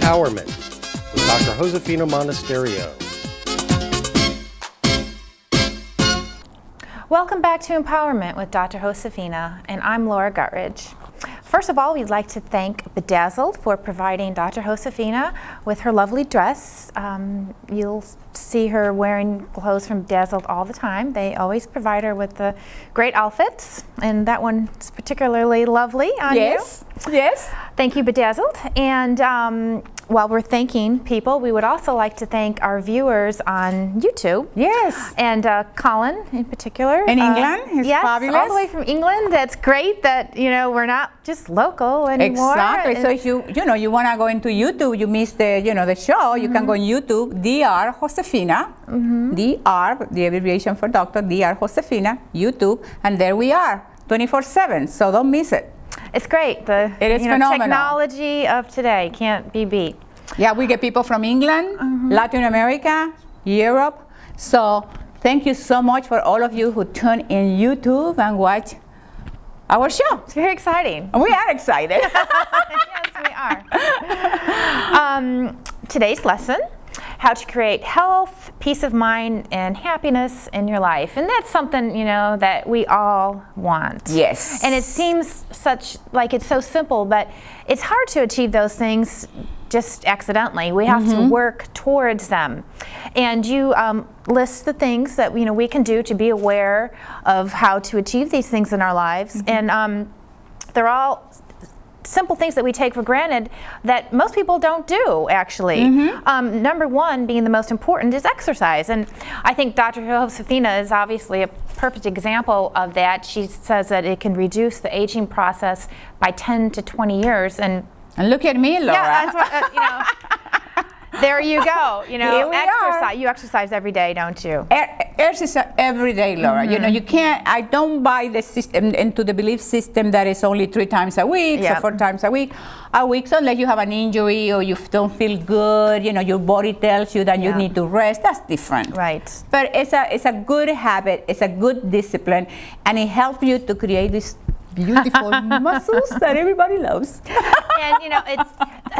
Empowerment with Dr. Josefina Monasterio. Welcome back to Empowerment with Dr. Josefina, and I'm Laura Guttridge. First of all, we'd like to thank Bedazzled for providing Dr. Josefina with her lovely dress. You'll see her wearing clothes from Bedazzled all the time. They always provide her with the great outfits, and that one's particularly lovely on you. Yes. Thank you, Bedazzled. And while we're thanking people, we would also like to thank our viewers on YouTube. Yes. And Colin in particular. In England, he's yes, fabulous. all the way from England. That's great that, we're not just local anymore. Exactly. So if you want to go into YouTube, you miss the show, you can go on YouTube, Dr. Josefina, Dr., the abbreviation for doctor, Dr. Josefina, YouTube, and there we are, 24/7. So don't miss it. It's great. It is phenomenal. Technology of today can't be beat. Yeah, we get people from England, Latin America, Europe. So thank you so much for all of you who tune in YouTube and watch our show. It's very exciting. We are excited. Yes, we are. Today's lesson, how to create health, peace of mind, and happiness in your life. And that's something, that we all want. Yes. And it seems it's so simple, but it's hard to achieve those things just accidentally. We have to work towards them. And you list the things that we can do to be aware of how to achieve these things in our lives. And they're all simple things that we take for granted that most people don't do, actually. Number one, being the most important, is exercise. And I think Dr. Josefina is obviously a perfect example of that. She says that it can reduce the aging process by 10 to 20 years. And look at me, Laura. Yeah, that's what, there you go. Exercise. You exercise every day, don't you? Exercise every day, Laura. You can't. I don't buy the system into the belief system that it's only 3 times a week, or 4 times a week. So unless you have an injury or you don't feel good, your body tells you that you need to rest. That's different. Right. But it's a good habit. It's a good discipline, and it helps you to create these beautiful muscles that everybody loves. And it's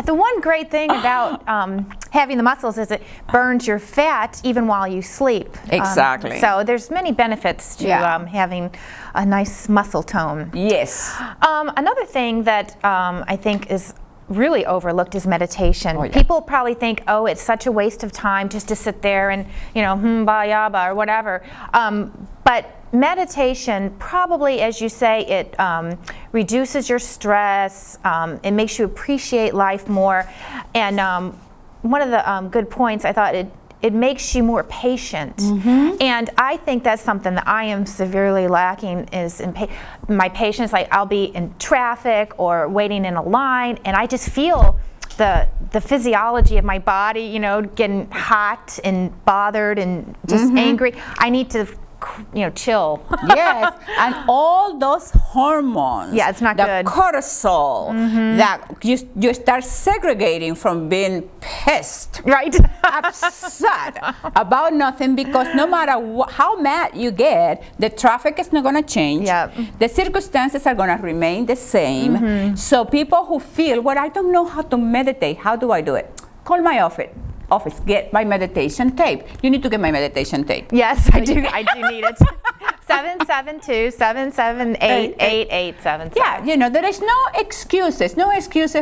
the one great thing about having the muscles is it burns your fat even while you sleep. Exactly. So there's many benefits to having a nice muscle tone. Yes. Another thing that I think is really overlooked is meditation. Oh, yeah. People probably think, it's such a waste of time just to sit there and, ba yaba or whatever. But meditation probably, as you say, it reduces your stress. It makes you appreciate life more. And one of the good points, I thought it makes you more patient. And I think that's something that I am severely lacking is in my patience. Like I'll be in traffic or waiting in a line, and I just feel the physiology of my body, getting hot and bothered and just angry. I need to chill. Yes, and all those hormones. Yeah, it's not good. The cortisol that you start segregating from being pissed, right, upset about nothing, because no matter how mad you get, the traffic is not going to change. Yep. The circumstances are going to remain the same. So people who feel, well, I don't know how to meditate. How do I do it? Call my office, get my meditation tape. You need to get my meditation tape. Yes, I do need it. 772-778-8877. Yeah, there is no excuses,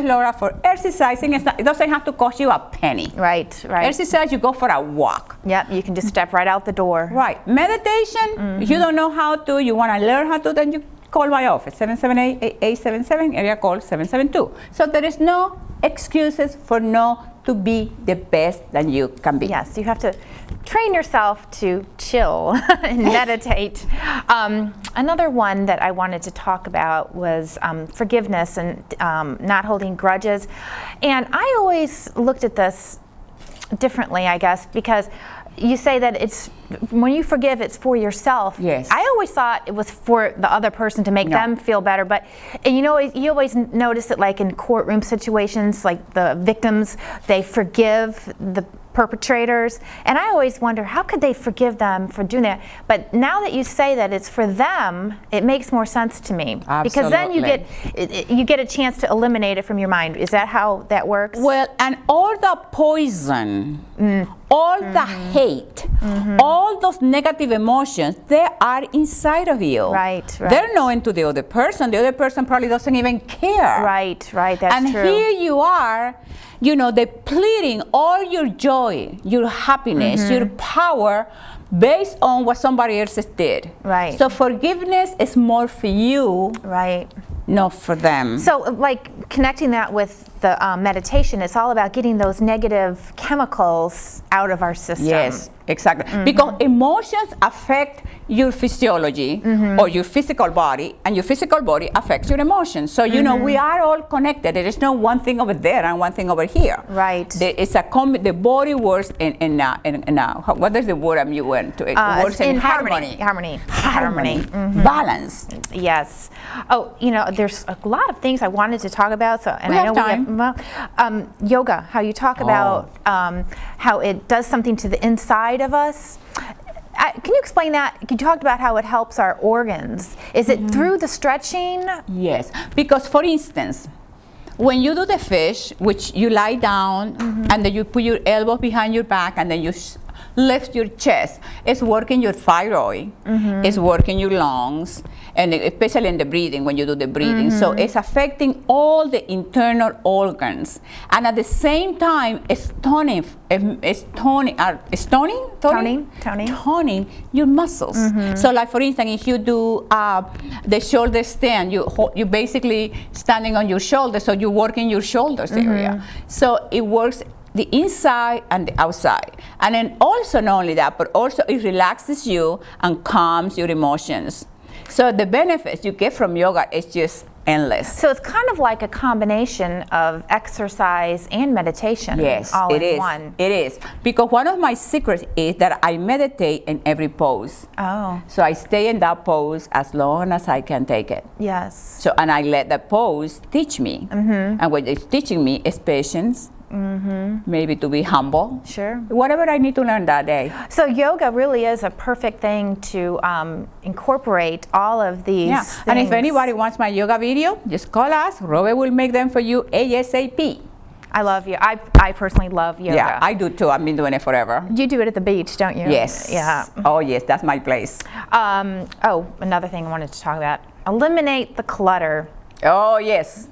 Laura, for exercising. It doesn't have to cost you a penny. Right. Exercise, you go for a walk. Yep, you can just step right out the door. Right. Meditation, if you don't know how to, you want to learn how to, then you call my office, 778-8877, area code 772. So there is no excuses for to be the best that you can be. Yes, you have to train yourself to chill and meditate. Another one that I wanted to talk about was forgiveness and not holding grudges. And I always looked at this differently, I guess, because you say that it's when you forgive, it's for yourself. Yes. I always thought it was for the other person to make them feel better. But you always notice it, like in courtroom situations, like the victims, they forgive the perpetrators, and I always wonder, how could they forgive them for doing that? But now that you say that it's for them, it makes more sense to me. Because then you get a chance to eliminate it from your mind. Is that how that works? Well, and all the poison, all the hate, all those negative emotions, they are inside of you. Right. They're known to the other person. The other person probably doesn't even care. Right, that's and true. And here you are, depleting all your joy, your happiness, your power based on what somebody else did. Right. So forgiveness is more for you. Right. Not for them. So, like, connecting that with the meditation, it's all about getting those negative chemicals out of our system. Yes, exactly. Because emotions affect your physiology or your physical body, and your physical body affects your emotions. So, we are all connected. There is no one thing over there and one thing over here. Right. It's the body works in what is the word you went to? It works in harmony. Harmony. Balance. Yes. Oh, there's a lot of things I wanted to talk about. So, and we I have know time. Yoga. How you talk about how it does something to the inside of us. Can you explain that? You talked about how it helps our organs. Is it through the stretching? Yes, because for instance, when you do the fish, which you lie down and then you put your elbow behind your back and then you lift your chest, it's working your thyroid, it's working your lungs, and especially in the breathing, when you do the breathing. So it's affecting all the internal organs. And at the same time, it's toning your muscles. So like for instance, if you do the shoulder stand, you basically standing on your shoulder, so you're working your shoulders area. So it works the inside and the outside. And then also not only that, but also it relaxes you and calms your emotions. So the benefits you get from yoga is just endless. So it's kind of like a combination of exercise and meditation. Yes, all it in is. one. It is. Because one of my secrets is that I meditate in every pose. Oh. So I stay in that pose as long as I can take it. Yes. So, and I let the pose teach me. And what it's teaching me is patience, maybe to be humble. Sure. Whatever I need to learn that day. So yoga really is a perfect thing to incorporate all of these things. And if anybody wants my yoga video, just call us. Robert will make them for you ASAP. I love you. I personally love yoga. Yeah, I do too. I've been doing it forever. You do it at the beach, don't you? Yes. Yeah. Oh, yes, that's my place. Another thing I wanted to talk about. Eliminate the clutter. Oh, yes.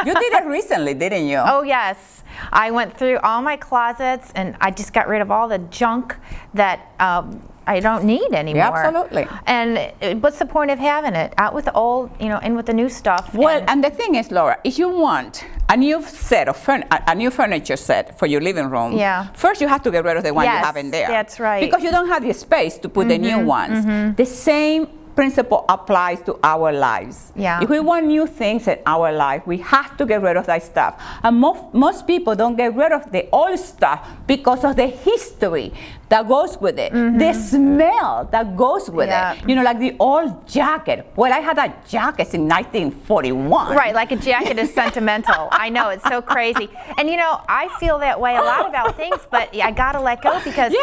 You did it recently, didn't you? Oh, yes. I went through all my closets and I just got rid of all the junk that I don't need anymore. Yeah, absolutely. And what's the point of having it? Out with the old, in with the new stuff. Well, and the thing is, Laura, if you want a new set of a new furniture set for your living room, first you have to get rid of the one you have in there. That's right. Because you don't have the space to put the new ones. The same principle applies to our lives. Yeah. If we want new things in our life, we have to get rid of that stuff. And most people don't get rid of the old stuff because of the history that goes with it, the smell that goes with it. Like the old jacket. Well, I had that jacket in 1941. Right, like a jacket is sentimental. I know, it's so crazy. And I feel that way a lot about things, but I gotta let go because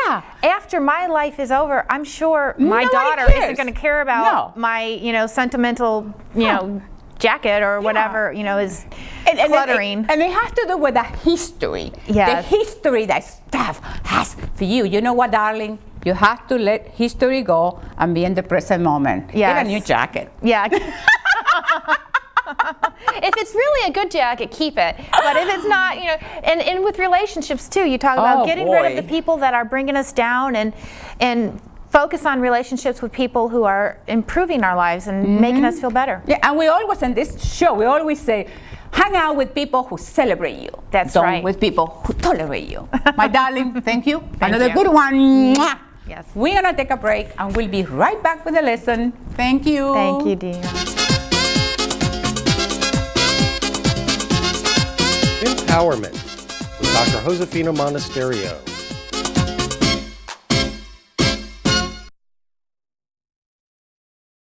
after my life is over, I'm sure my daughter isn't gonna care about my, sentimental, jacket or whatever, is cluttering. And it has to do with the history. Yes. The history that stuff has for you. You know what, darling? You have to let history go and be in the present moment. Yes. Get a new jacket. Yeah. If it's really a good jacket, keep it. But if it's not, and with relationships too, you talk about getting rid of the people that are bringing us down and focus on relationships with people who are improving our lives and making us feel better. Yeah, and we always, in this show, we always say, hang out with people who celebrate you. That's Don't right. with people who tolerate you. My darling, thank you. Thank Another you. good one. Mwah. Yes. We're going to take a break, and we'll be right back with the lesson. Thank you. Thank you, dear. Empowerment with Dr. Josefina Monasterio.